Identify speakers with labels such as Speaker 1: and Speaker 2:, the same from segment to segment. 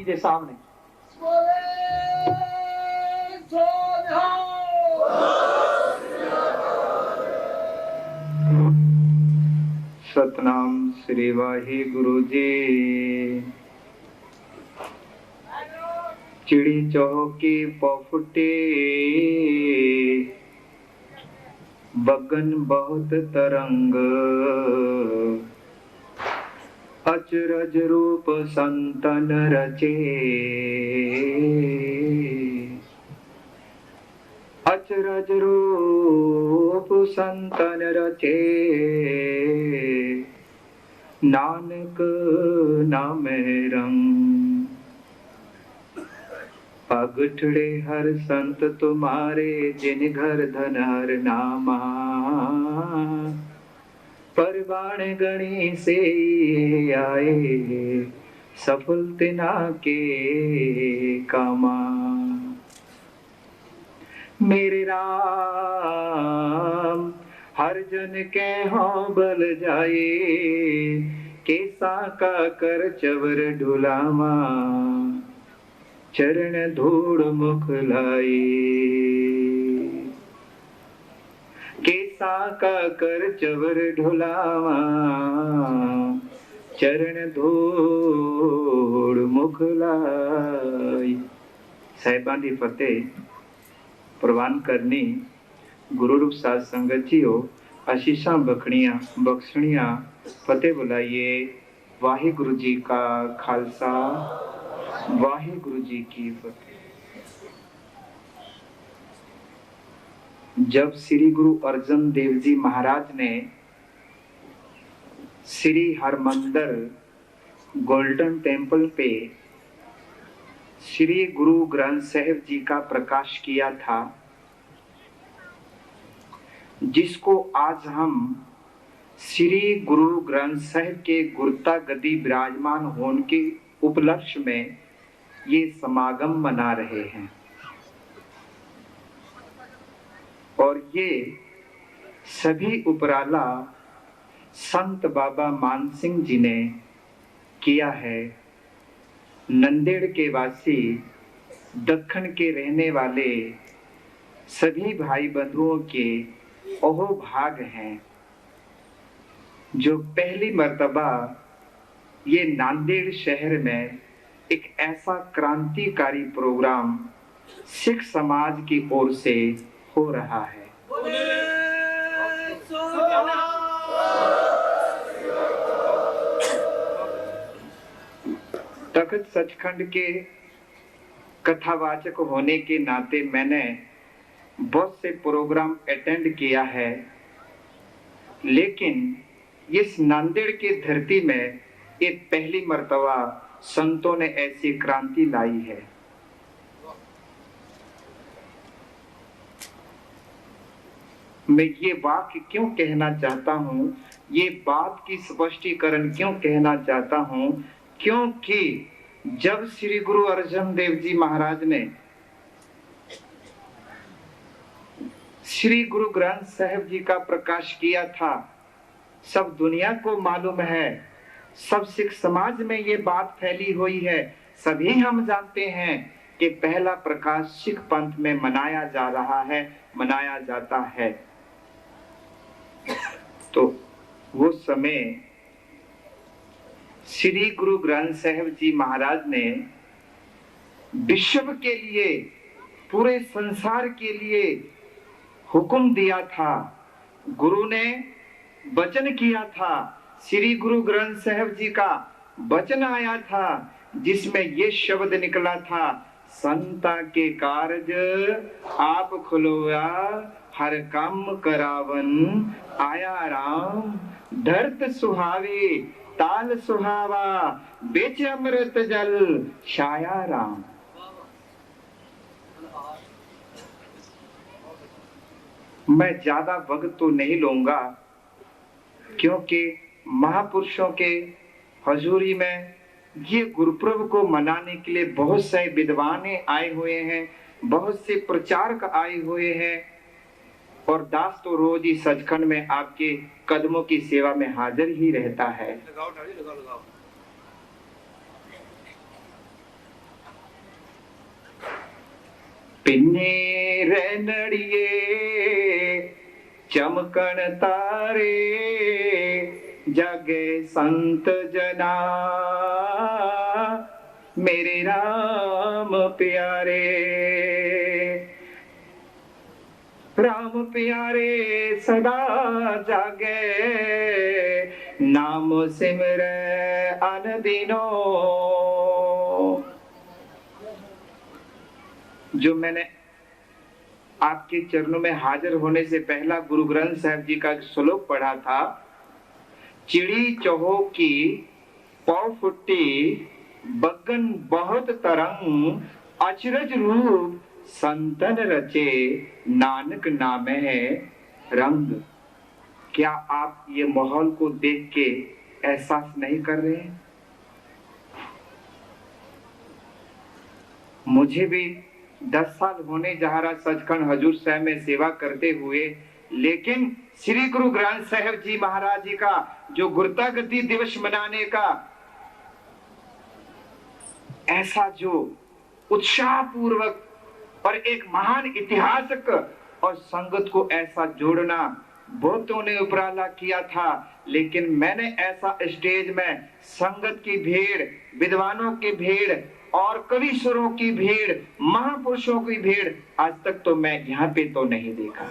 Speaker 1: के सामने।
Speaker 2: सतनाम श्री वाहे गुरु जी। चिड़ी चौकी पफुटे बगन बहुत तरंग, अचरज रूप संतन रचे, अचरज रूप संतन रचे, नानक नाम रंग। पगठड़े हर संत तुम्हारे, जिन घर धन हर नामा, परवाण गणी से आए, सफल तिना के कामा। मेरे राम हर जन के हों बल जाए, केसा का कर चवर ढुलावा, चरण धूड़ मुख लाए। केसा का कर चवर ढुलावा, चरण धूड़ मुख लाए। साहिबां दी फतेह प्रवान करनी। गुरु रूप साध संगत जीओ, आशीषां बख्शणियां फतेह बुलाइए। वाहिगुरु जी का खालसा, वाहिगुरु जी की फतेह। जब श्री गुरु अर्जन देव जी महाराज ने श्री हरमंदिर गोल्डन टेम्पल पे श्री गुरु ग्रंथ साहिब जी का प्रकाश किया था, जिसको आज हम श्री गुरु ग्रंथ साहिब के गुरता गति विराजमान होने के उपलक्ष्य में ये समागम मना रहे हैं। और ये सभी उपराला संत बाबा मान सिंह जी ने किया है। नंदेड़ के वासी, दक्खन के रहने वाले सभी भाई बंधुओं के ओहो भाग हैं, जो पहली मर्तबा ये नांदेड़ शहर में एक ऐसा क्रांतिकारी प्रोग्राम सिख समाज की ओर से हो रहा है। तख्त सचखंड के कथावाचक होने के नाते मैंने बहुत से प्रोग्राम अटेंड किया है, लेकिन इस नांदेड़ की धरती में एक पहली मर्तबा संतों ने ऐसी क्रांति लाई है। मैं ये वाक्य क्यों कहना चाहता हूँ, ये बात की स्पष्टीकरण क्यों कहना चाहता हूँ, क्योंकि जब श्री गुरु अर्जन देव जी महाराज ने श्री गुरु ग्रंथ साहिब जी का प्रकाश किया था, सब दुनिया को मालूम है, सब सिख समाज में ये बात फैली हुई है, सभी हम जानते हैं कि पहला प्रकाश सिख पंथ में मनाया जा रहा है, मनाया जाता है। तो वो समय श्री गुरु ग्रंथ साहिब जी महाराज ने विश्व के लिए, पूरे संसार के लिए हुक्म दिया था। गुरु ने वचन किया था, श्री गुरु ग्रंथ साहिब जी का वचन आया था, जिसमें ये शब्द निकला था, संता के कारज आप खुलोया, हर काम करावन आया राम, धरत सुहावे ताल सुहावा, बेच अमृत जल छाया राम। मैं ज्यादा वक्त तो नहीं लूंगा, क्योंकि महापुरुषों के हजूरी में ये गुरुपर्व को मनाने के लिए बहुत से विद्वान आए हुए हैं, बहुत से प्रचारक आए हुए हैं, और दास तो रोज ही सचखंड में आपके कदमों की सेवा में हाजिर ही रहता है। पिन्ने रैनड़िए चमकन तारे, जागे संत जना मेरे राम प्यारे। राम प्यारे सदा जागे, नाम सिमरे अनदिनो। जो मैंने आपके चरणों में हाजिर होने से पहला गुरु ग्रंथ साहिब जी का श्लोक पढ़ा था, चिड़ी चहो की पौ फुट्टी, बगन बहुत तरंग, अचरज रूप संतन रचे, नानक नामे रंग। क्या आप ये माहौल को देख के एहसास नहीं कर रहे हैं? मुझे भी 10 साल होने जा रहा सचखंड हजूर साहब में सेवा करते हुए, लेकिन श्री गुरु ग्रंथ साहिब जी महाराज जी का जो गुरतागति दिवस मनाने का ऐसा जो उत्साह पूर्वक और एक महान इतिहासक और संगत को ऐसा जोड़ना बहुतों ने उपराला किया था, लेकिन मैंने ऐसा स्टेज में संगत की भीड़, विद्वानों की भीड़ और कविश्वरों की भीड़, महापुरुषों की भीड़ आज तक तो मैं यहाँ पे तो नहीं देखा।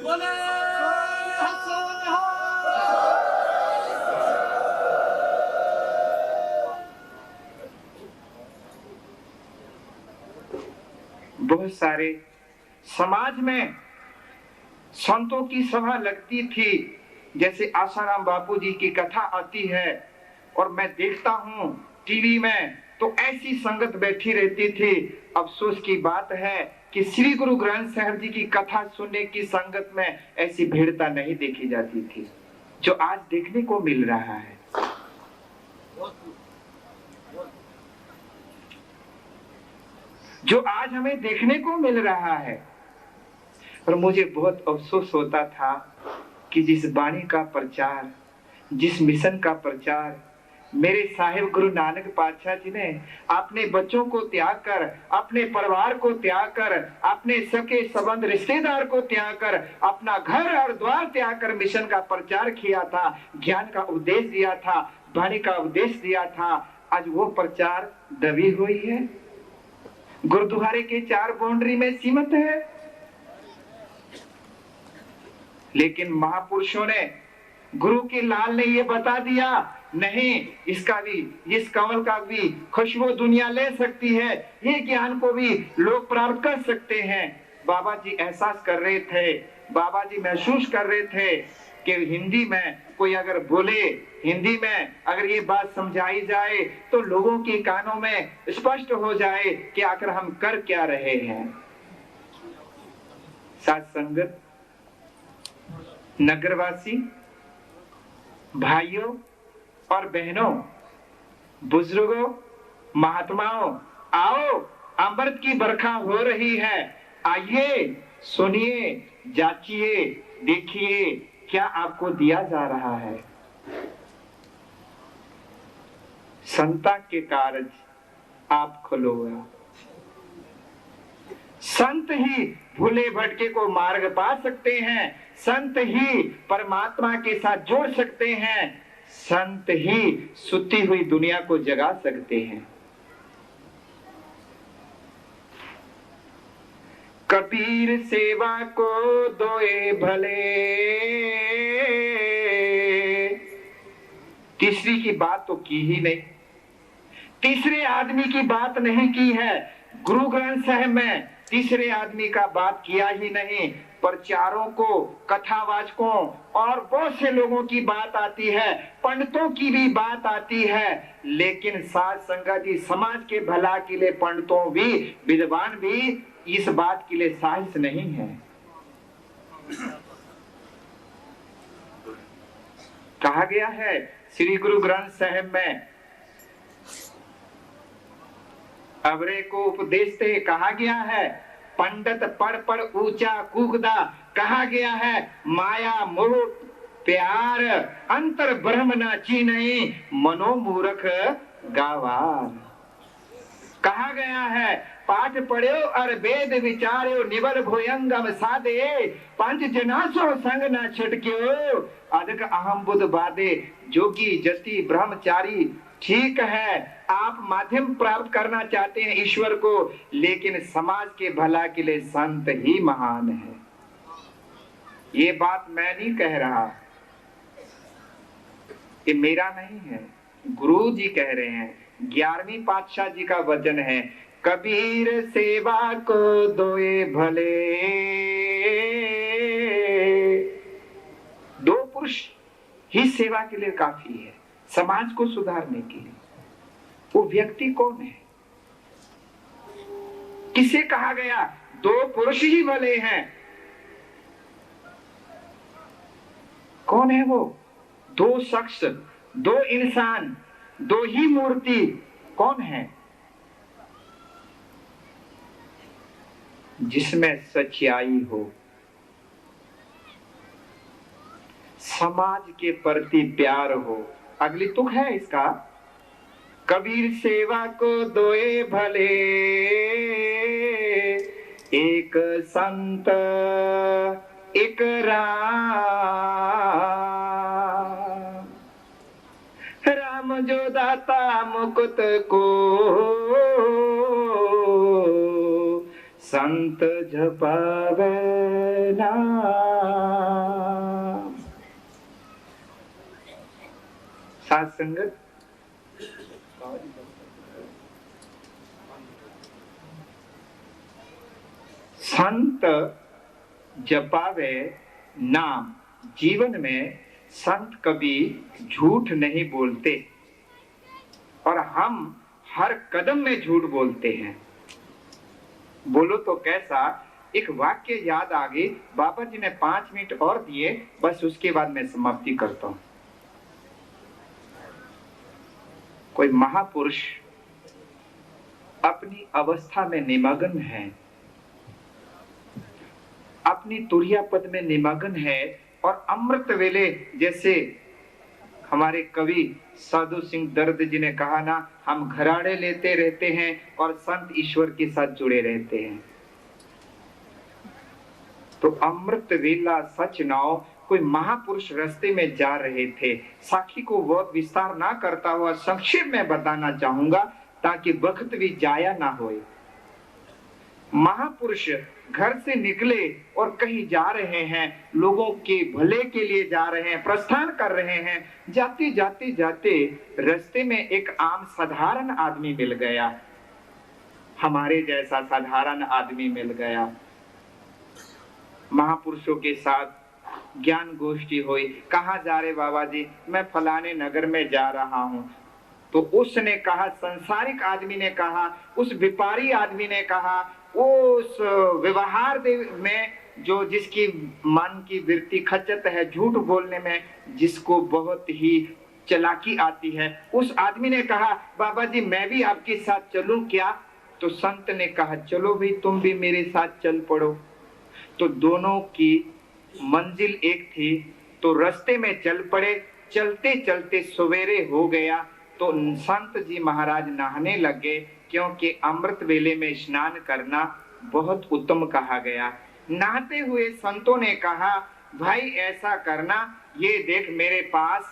Speaker 2: बहुत सारे समाज में संतों की सभा लगती थी, जैसे आसाराम बापू जी की कथा आती है और मैं देखता हूँ टीवी में, तो ऐसी संगत बैठी रहती थी। अफसोस की बात है कि श्री गुरु ग्रंथ साहिब जी की कथा सुनने की संगत में ऐसी भीड़ता नहीं देखी जाती थी जो आज देखने को मिल रहा है। जो आज हमें देखने को मिल रहा है। और मुझे बहुत अफसोस होता था कि जिस वाणी का प्रचार, जिस मिशन का प्रचार मेरे साहिब गुरु नानक पातशाह जी ने अपने बच्चों को त्याग कर, अपने परिवार को त्याग कर, अपने सके संबंध रिश्तेदार को त्याग कर, अपना घर और द्वार त्याग कर मिशन का प्रचार किया था, ज्ञान का उपदेश दिया था, वाणी का उपदेश दिया था, आज वो प्रचार दबी हुई है, गुरुद्वारे के 4 बाउंड्री में सीमित है। लेकिन महापुरुषों ने, गुरु के लाल ने ये बता दिया, नहीं, इसका भी, इस कमल का भी खुशबू दुनिया ले सकती है, ये ज्ञान को भी लोग प्राप्त कर सकते हैं। बाबा जी एहसास कर रहे थे, बाबा जी महसूस कर रहे थे कि हिंदी में कोई अगर बोले, हिंदी में अगर ये बात समझाई जाए तो लोगों के कानों में स्पष्ट हो जाए कि आखिर हम कर क्या रहे हैं। साथ संगत, नगरवासी, भाइयों और बहनों, बुजुर्गों, महात्माओं, आओ, अमृत की बरखा हो रही है, आइए, सुनिए, जांचिए, देखिए क्या आपको दिया जा रहा है। संता के कार्य आप खोलोगा। संत ही भूले भटके को मार्ग पा सकते हैं, संत ही परमात्मा के साथ जोड़ सकते हैं, संत ही सुती हुई दुनिया को जगा सकते हैं। कबीर सेवा को दोए भले, तीसरी की बात तो की ही नहीं, तीसरे आदमी की बात नहीं की है। गुरु ग्रंथ साहिब में तीसरे आदमी का बात किया ही नहीं। प्रचारों को, कथावाचकों और बहुत से लोगों की बात आती है, पंडितों की भी बात आती है, लेकिन साथ संगत जी समाज के भला के लिए पंडितों भी, विद्वान भी इस बात के लिए साहस नहीं है। कहा गया है श्री गुरु ग्रंथ साहिब में, अबरे को उपदेश से कहा गया है, पंडित पढ़ पढ़ ऊंचा कूकदा, कहा गया है माया मोह प्यार अंतर ब्रह्म न चीनहि, मनोमूर्ख गावार। कहा गया है पाठ पढ़्यो और वेद विचार्यो निबल भुयंगम साधे पंच जनासो संग न छटक्यो अधिक अहम बुध बाधे। जोगी जति ब्रह्मचारी ठीक है, आप माध्यम प्राप्त करना चाहते हैं ईश्वर को, लेकिन समाज के भला के लिए संत ही महान है। ये बात मैं नहीं कह रहा, ये मेरा नहीं है, गुरु जी कह रहे हैं। 11वीं पातशाह जी का वचन है, कबीर सेवा को दोए भले। दो पुरुष ही सेवा के लिए काफी है, समाज को सुधारने के लिए। वो व्यक्ति कौन है? किसे कहा गया दो पुरुष ही भले हैं? कौन है वो? दो शख्स, दो इंसान, दो ही मूर्ति। कौन है? जिसमें सच्चाई हो, समाज के प्रति प्यार हो। अगली तुक है इसका, कबीर सेवा को दोए भले, एक संत एक राम जो दाता मुकुत को, संत जपावे नाम। साथ संगत संत जपावे नाम। जीवन में संत कभी झूठ नहीं बोलते और हम हर कदम में झूठ बोलते हैं। बोलो तो कैसा? एक वाक्य याद आ गई, बाबा जी ने 5 मिनट और दिए, बस उसके बाद मैं समाप्ति करता हूं। कोई महापुरुष अपनी अवस्था में निमग्न है, अपनी तुरिया पद में निमग्न है, और अमृत वेले जैसे हमारे कवि साधु सिंह दर्द जी ने कहा ना, हम घराड़े लेते रहते हैं और संत ईश्वर के साथ जुड़े रहते हैं। तो अमृत वेला सच नाव, कोई महापुरुष रास्ते में जा रहे थे। साखी को बहुत विस्तार ना करता हुआ संक्षेप में बताना चाहूंगा ताकि वक्त भी जाया ना होए। महापुरुष घर से निकले और कहीं जा रहे हैं, लोगों के भले के लिए जा रहे हैं, प्रस्थान कर रहे हैं। जाते जाते जाते रास्ते में एक आम साधारण आदमी मिल गया, हमारे जैसा साधारण आदमी मिल गया। महापुरुषों के साथ ज्ञान गोष्ठी हुई। कहाँ जा रहे बाबा जी? मैं फलाने नगर में जा रहा हूँ। तो उसने कहा, संसारिक आदमी ने कहा, उस व्यापारी आदमी ने कहा, उस व्यवहार में जो जिसकी मन की वृत्ति खचत है, झूठ बोलने में जिसको बहुत ही चालाकी आती है, उस आदमी ने कहा, बाबा जी मैं भी आपके साथ चलूं क्या? तो संत ने कहा, चलो भाई तुम भी मेरे साथ चल पड़ो। तो दोनों की मंजिल एक थी, तो रास्ते में चल पड़े। चलते चलते सवेरे हो गया तो संत जी महाराज नहाने लगे, क्योंकि अमृत वेले में स्नान करना बहुत उत्तम कहा गया। नहाते हुए संतों ने कहा, भाई ऐसा करना, ये देख मेरे पास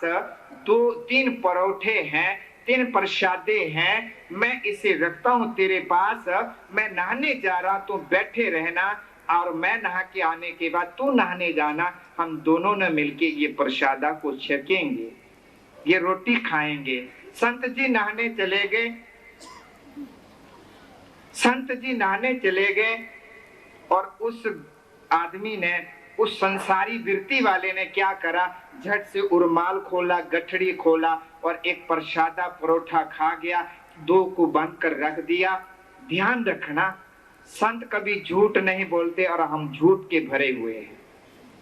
Speaker 2: 2-3 परोठे हैं, 3 प्रसादे हैं, मैं इसे रखता हूँ तेरे पास। मैं नहाने जा रहा, तो बैठे रहना, और मैं नहा के आने के बाद तू नहाने जाना। हम दोनों ने मिलके ये प्रसादा को छकेंगे, ये रोटी खाएंगे। संत जी नहाने चले गए। संत जी नहाने चले गए और उस आदमी ने, उस संसारी वृत्ति वाले ने क्या करा, झट से उरमाल खोला, गठड़ी खोला और एक प्रसादा परोठा खा गया, 2 को बंद कर रख दिया। ध्यान रखना, संत कभी झूठ नहीं बोलते और हम झूठ के भरे हुए हैं।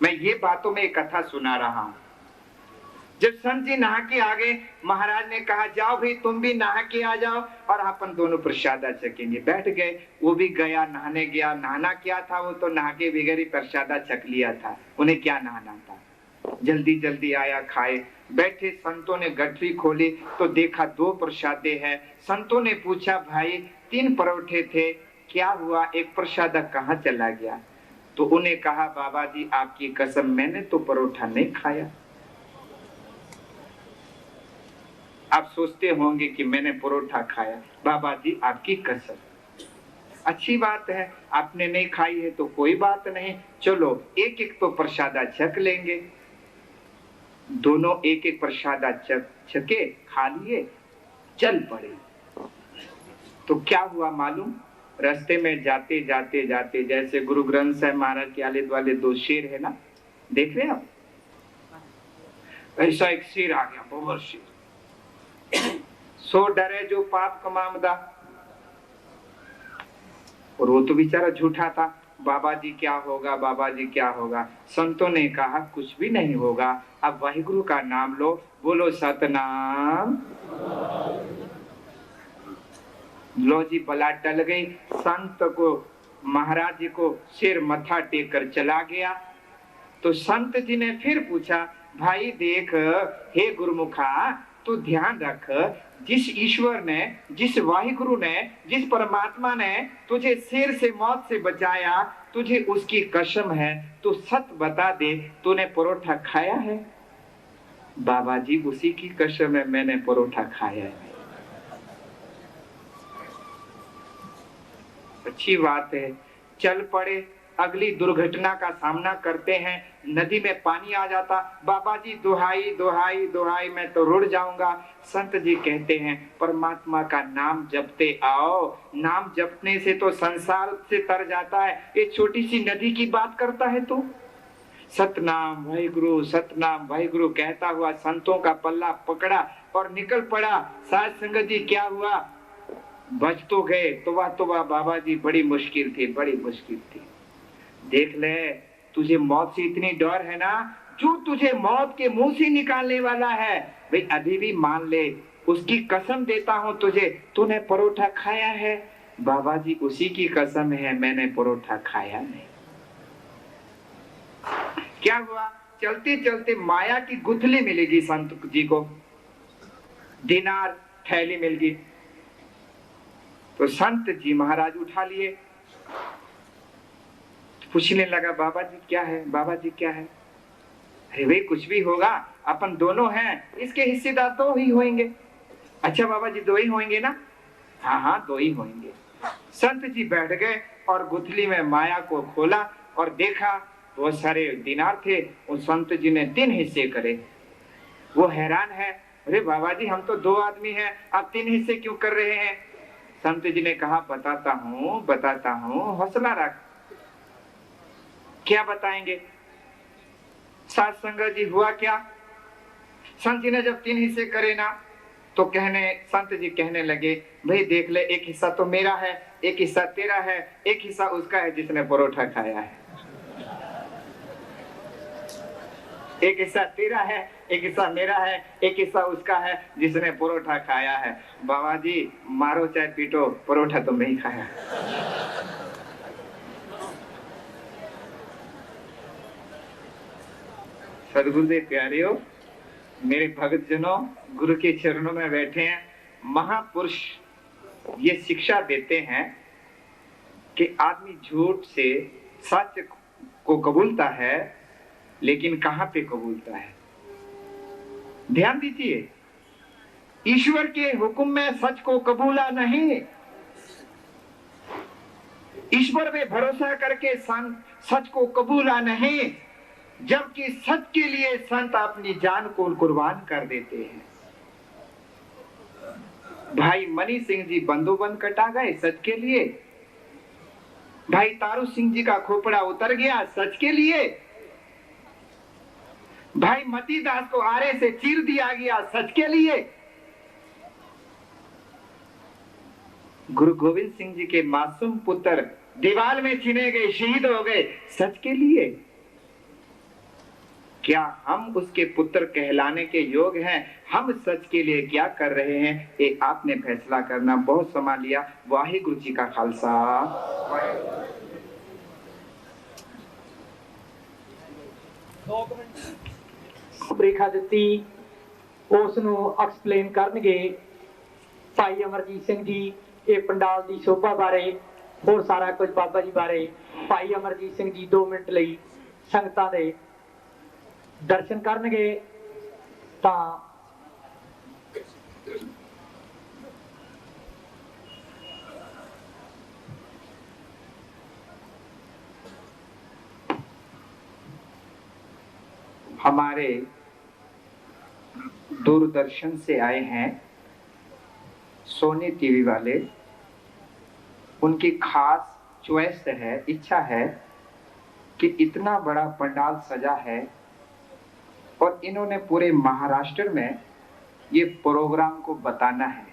Speaker 2: मैं ये बातों में एक कथा सुना रहा हूं। जब संत जी नहा के आ गए, महाराज ने कहा, जाओ भाई तुम भी नहा के आ जाओ और अपन दोनों प्रसादा छकेंगे। बैठ गए, वो भी गया, नहाने गया। नहाना क्या था, वो तो नहा के बगैर ही प्रसादा छक लिया था, उन्हें क्या नहाना था। जल्दी जल्दी आया, खाए, बैठे। संतों ने गठरी खोली तो देखा 2 प्रसादे हैं। संतों ने पूछा, भाई 3 परोठे थे, क्या हुआ, एक प्रसादक कहाँ चला गया? तो उन्हें कहा, बाबा जी आपकी कसम, मैंने तो परोठा नहीं खाया। आप सोचते होंगे कि मैंने परोठा खाया। बाबा जी आपकी कसम। अच्छी बात है, आपने नहीं खाई है तो कोई बात नहीं, चलो एक एक तो प्रसादा छक लेंगे। दोनों एक एक प्रसादा छके, खा लिए, चल पड़े। तो क्या हुआ मालूम? रास्ते में जाते जाते जाते, जैसे गुरु ग्रंथ साहिब महाराज के आले द्वाले दो शेर है ना, देख रहे हैं आप? ऐसा एक शेर आ गया, बहुत शेर। सो डरे जो पाप कमामदा, और वो तो बेचारा झूठा था। बाबा जी क्या होगा, बाबा जी क्या होगा? संतों ने कहा कुछ भी नहीं होगा, अब वाहिगुरु का नाम लो, बोलो सतनाम। लो जी, बला टल गई। संत को, महाराज जी को सिर मथा टेक कर चला गया। तो संत जी ने फिर पूछा, भाई देख, हे गुरुमुखा, तू ध्यान रख, जिस ईश्वर ने, जिस वाहिगुरु ने, जिस परमात्मा ने तुझे शेर से, मौत से बचाया, तुझे उसकी कसम है, तू सच बता दे, तूने परोठा खाया है? बाबा जी उसी की कसम है, मैंने परोठा खाया है। अच्छी बात है, चल पड़े। अगली दुर्घटना का सामना करते हैं, नदी में पानी आ जाता। बाबा जी दुहाई दुहाई दुहाई, मैं तो रुड़ जाऊंगा। संत जी कहते हैं, परमात्मा का नाम जपते आओ, नाम जपने से तो संसार से तर जाता है, ये छोटी सी नदी की बात करता है तो। सतनाम वाहिगुरु, सतनाम वाहिगुरु कहता हुआ संतों का पल्ला पकड़ा और निकल पड़ा। साध संगत जी क्या हुआ? बच तो गए। तो वाह बाबा जी, बड़ी मुश्किल थी, बड़ी मुश्किल थी। देख ले, तुझे मौत से इतनी डर है ना, जो तुझे मौत के मुंह से निकालने वाला है, भाई अभी भी मान ले, उसकी कसम देता हूं तुझे, तूने परोठा खाया है? बाबा जी उसी की कसम है, मैंने परोठा खाया नहीं। क्या हुआ? चलते चलते माया की गुथली मिलेगी संत जी को, दिनार थैली मिल गई। तो संत जी महाराज उठा लिए, पूछने लगा, बाबा जी क्या है, बाबा जी क्या है? अरे भाई कुछ भी होगा, अपन दोनों हैं, इसके हिस्सेदार दो ही होंगे। अच्छा बाबा जी दो ही होंगे ना? हाँ हाँ दो ही होंगे। संत जी बैठ गए और गुथली में माया को खोला और देखा बहुत सारे दिनार थे। उस संत जी ने 3 हिस्से करे। वो हैरान है, अरे बाबा जी हम तो 2 आदमी हैं, आप 3 हिस्से क्यों कर रहे हैं? संत जी ने कहा, बताता हूँ, हौसला रख। क्या बताएंगे? साथ संगत जी हुआ क्या? संत जी ने जब 3 हिस्से करे ना, तो संत जी कहने लगे, भाई देख ले, एक हिस्सा तो मेरा है, एक हिस्सा तेरा है, एक हिस्सा उसका है जिसने परोठा खाया है। एक हिस्सा तेरा है, एक हिस्सा मेरा है, एक हिस्सा उसका है जिसने परोठा खाया है। बाबा जी मारो चाहे पीटो, परोठा तो नहीं खाया। सदगुरुदेव प्यारे हो, मेरे भक्त जनों, गुरु के चरणों में बैठे हैं महापुरुष, ये शिक्षा देते हैं कि आदमी झूठ से सच को कबूलता है, लेकिन कहां पे कबूलता है? ध्यान दीजिए, ईश्वर के हुक्म में सच को कबूला नहीं, ईश्वर पे भरोसा करके सच को कबूला नहीं, जबकि सच के लिए संत अपनी जान को कुर्बान कर देते हैं। भाई मनी सिंह जी बंदोबंद कटा गए सच के लिए, भाई तारू सिंह जी का खोपड़ा उतर गया सच के लिए, भाई मती दास को आरे से चीर दिया गया सच के लिए, गुरु गोविंद सिंह जी के मासूम पुत्र दीवार में चिने गए, शहीद हो गए सच के लिए। क्या हम उसके पुत्र कहलाने के योग्य हैं? हम सच के लिए क्या कर रहे हैं, ये आपने फैसला करना। बहुत समा लिया। वाहिगुरु जी का खालसा।
Speaker 1: रेखा ਦਿੱਤੀ ਉਸ ਨੂੰ ਐਕਸਪਲੇਨ ਕਰਨਗੇ ਭਾਈ ਅਮਰਜੀਤ ਸਿੰਘ ਜੀ। ਇਹ ਪੰਡਾਲ ਦੀ ਸ਼ੋਭਾ ਬਾਰੇ ਹੋਰ ਸਾਰਾ ਕੁਝ ਬਾਬਾ ਜੀ ਬਾਰੇ ਭਾਈ ਅਮਰਜੀਤ ਸਿੰਘ ਜੀ 2 ਮਿੰਟ ਲਈ ਸੰਗਤਾਂ ਦੇ ਦਰਸ਼ਨ ਕਰਨਗੇ। ਤਾਂ
Speaker 2: हमारे दूरदर्शन से आए हैं सोनी टीवी वाले, उनकी खास चॉइस है, इच्छा है कि इतना बड़ा पंडाल सजा है और इन्होंने पूरे महाराष्ट्र में ये प्रोग्राम को बताना है,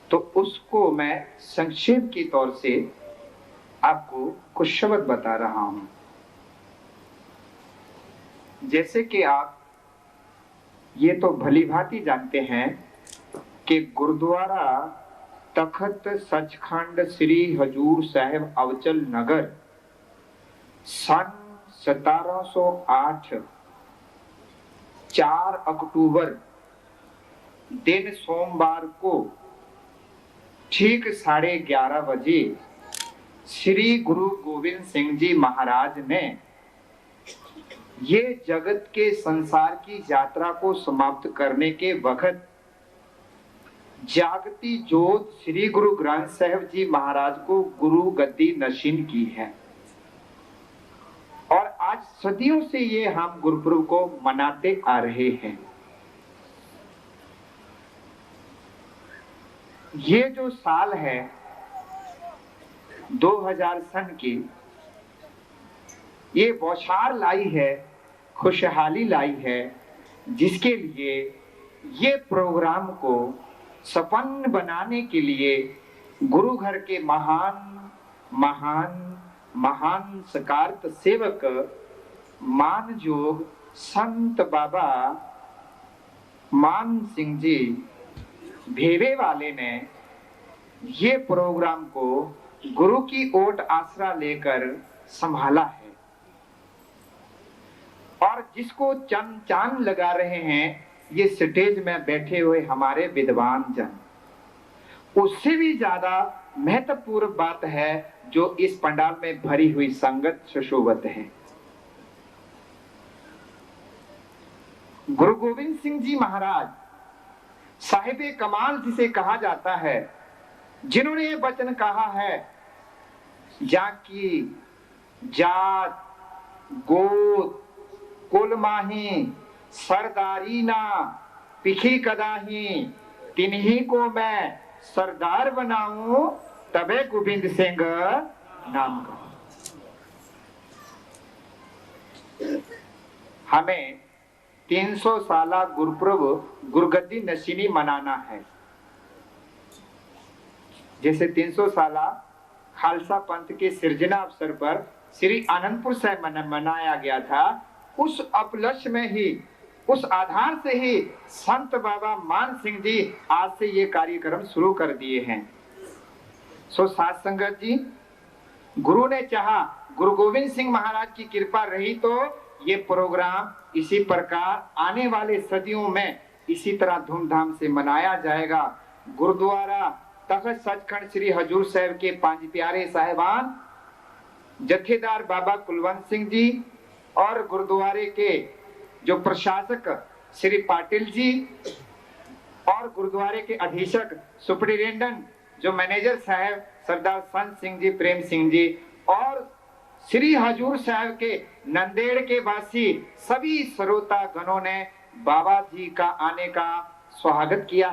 Speaker 2: तो उसको मैं संक्षेप के तौर से आपको कुछ शब्द बता रहा हूं। जैसे कि आप ये तो भली भांति जानते हैं कि गुरुद्वारा तखत सचखंड श्री हजूर साहिब अवचल नगर सन 1708 4 अक्टूबर दिन सोमवार को ठीक 11:30 बजे श्री गुरु गोविंद सिंह जी महाराज ने ये जगत के संसार की यात्रा को समाप्त करने के वक्त जागती जोत श्री गुरु ग्रंथ साहिब जी महाराज को गुरु गद्दी नशीन की है। और आज सदियों से ये हम गुरुपुरब को मनाते आ रहे हैं। ये जो साल है 2000 सन की, ये बौछार लाई है, खुशहाली लाई है, जिसके लिए ये प्रोग्राम को सफल बनाने के लिए गुरु घर के महान महान महान सकार्त सेवक मान जोग संत बाबा मान सिंह जी भेवे वाले ने ये प्रोग्राम को गुरु की ओट आसरा लेकर संभाला है। और जिसको चांद लगा रहे हैं ये स्टेज में बैठे हुए हमारे विद्वान जन। उससे भी ज्यादा महत्वपूर्ण बात है जो इस पंडाल में भरी हुई संगत सुशोभित है। गुरु गोविंद सिंह जी महाराज साहिबे कमाल जिसे कहा जाता है, जिन्होंने ये वचन कहा है, जाकी जात गोद कुल माही सरदारी ना पिखी कदाही, तिन्ही को मैं सरदार बनाऊं तबे गोविंद सिंह नाम का। हमें 300 साला गुरुपुरब गुरुगद्दी नशीनी मनाना है। जैसे 300 साला खालसा पंथ के सृजना अवसर पर श्री आनंदपुर से मनाया गया था, उस उपलक्ष्य में ही, उस आधार से ही संत बाबा मान सिंह जी आज से ये कार्यक्रम शुरू कर दिए हैं। सो साथ संगत जी, गुरु ने चाहा, गुरु गोविंद सिंह महाराज की कृपा रही तो ये प्रोग्राम इसी प्रकार आने वाले सदियों में इसी तरह धूमधाम से मनाया जाएगा। गुरुद्वारा तखत सचखंड श्री हजूर साहिब के 5 प्यारे साहिबान जत्थेदार बाबा कुलवंत सिंह जी और गुरुद्वारे के जो प्रशासक श्री पाटिल जी और गुरुद्वारे के अधीक्षक सुपरिटेंडेंट जो मैनेजर साहब सरदार संत सिंह जी प्रेम सिंह जी और श्री हजूर साहब के नंदेड़ के वासी सभी श्रोता गणों ने बाबा जी का आने का स्वागत किया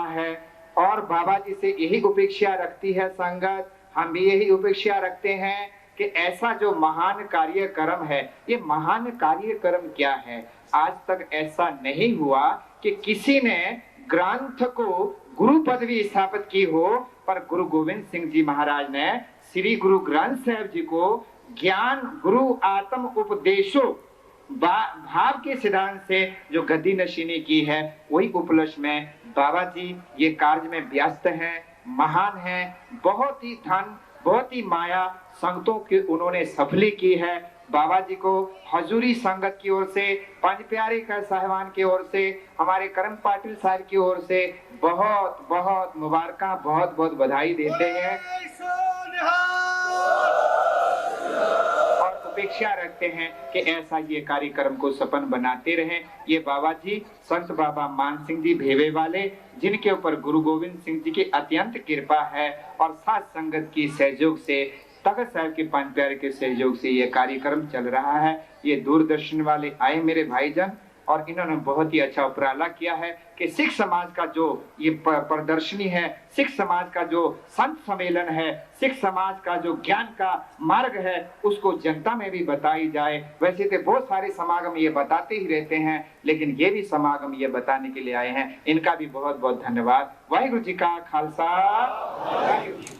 Speaker 2: है और बाबा जी से यही उपेक्षा रखती है संगत। हम भी यही उपेक्षा रखते हैं कि ऐसा जो महान कार्यक्रम है, ये महान कार्यक्रम क्या है? आज तक ऐसा नहीं हुआ कि किसी ने ग्रंथ को गुरु पदवी स्थापित की हो, पर गुरु गोविंद सिंह जी महाराज ने श्री गुरु ग्रंथ साहिब जी को ज्ञान गुरु आत्म उपदेशो भाव के सिद्धांत से जो गद्दी नशीनी की है, वही उपलक्ष्य में बाबा जी ये कार्य में व्यस्त हैं, महान हैं। बहुत ही धन, बहुत ही माया संगतों की उन्होंने सफली की है बाबा जी को हजूरी संगत की ओर से, पंज प्यारे का साहिबान की ओर से, हमारे करम पाटिल साहब की ओर से बहुत बहुत मुबारक, बहुत बहुत बधाई देते हैं और अपेक्षा रखते हैं कि ऐसा ये कार्यक्रम को सफल बनाते रहें। ये बाबा जी संत बाबा मान सिंह जी भेवे वाले, जिनके ऊपर गुरु गोविंद सिंह जी की अत्यंत कृपा है और साथ संगत की सहयोग से, तख्त साहब के पंज प्यारे के सहयोग से ये कार्यक्रम चल रहा है। ये दूरदर्शन वाले आए मेरे भाईजान और इन्होंने बहुत ही अच्छा उपराला किया है कि सिख समाज का जो ये प्रदर्शनी है, सिख समाज का जो संत सम्मेलन है, सिख समाज का जो ज्ञान का मार्ग है, उसको जनता में भी बताई जाए। वैसे तो बहुत सारे समागम ये बताते ही रहते हैं, लेकिन ये भी समागम ये बताने के लिए आए हैं। इनका भी बहुत बहुत धन्यवाद। वाहिगुरु जी का खालसा, वाहिगुरु जी।